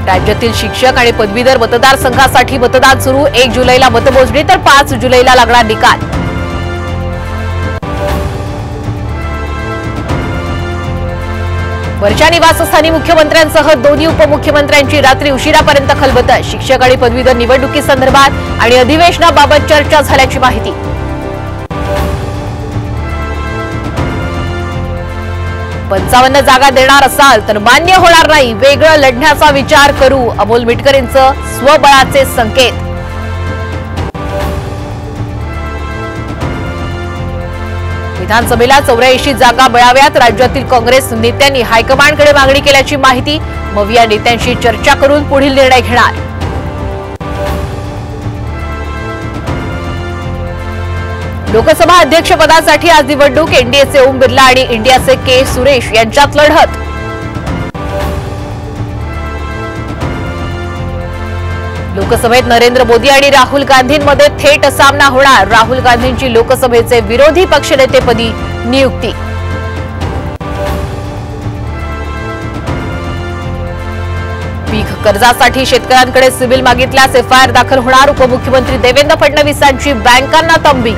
राज्यातील शिक्षक आणि पदवीधर मतदारसंघासाठी मतदान सुरू। 1 जुलैला मतमोजणी तर 5 जुलैला लागणार निकाल। वरच्या निवासस्थानी मुख्यमंत्र्यांसह दोन्ही उपमुख्यमंत्र्यांची रात्री उशिरापर्यंत खलबत। शिक्षक आणि पदवीधर निवडणुकीसंदर्भात आणि अधिवेशनाबाबत चर्चा झाल्याची माहिती। पंचावन्न जागा देणार असाल तर मान्य होणार नाही, वेगळं लढण्याचा विचार करू, अमोल मिटकरींचं स्वबळाचे संकेत। विधानसभेला 84 जागा मिळाव्यात, राज्यातील काँग्रेस नेत्यांनी हायकमांडकडे मागणी केल्याची माहिती। मग या नेत्यांशी चर्चा करून पुढील निर्णय घेणार। लोकसभा अध्यक्षपदासाठी आज निवडणूक। एनडीएचे ओम बिर्ला आणि इंडियाचे के सुरेश यांच्यात लढत। लोकसभेत नरेंद्र मोदी आणि राहुल गांधींमध्ये थेट सामना होणार। राहुल गांधींची लोकसभेचे विरोधी पक्षनेतेपदी नियुक्ती। पीक कर्जासाठी शेतकऱ्यांकडे सिबिल मागितल्यास एफआयआर दाखल होणार। उपमुख्यमंत्री देवेंद्र फडणवीसांची बँकांना तंबी।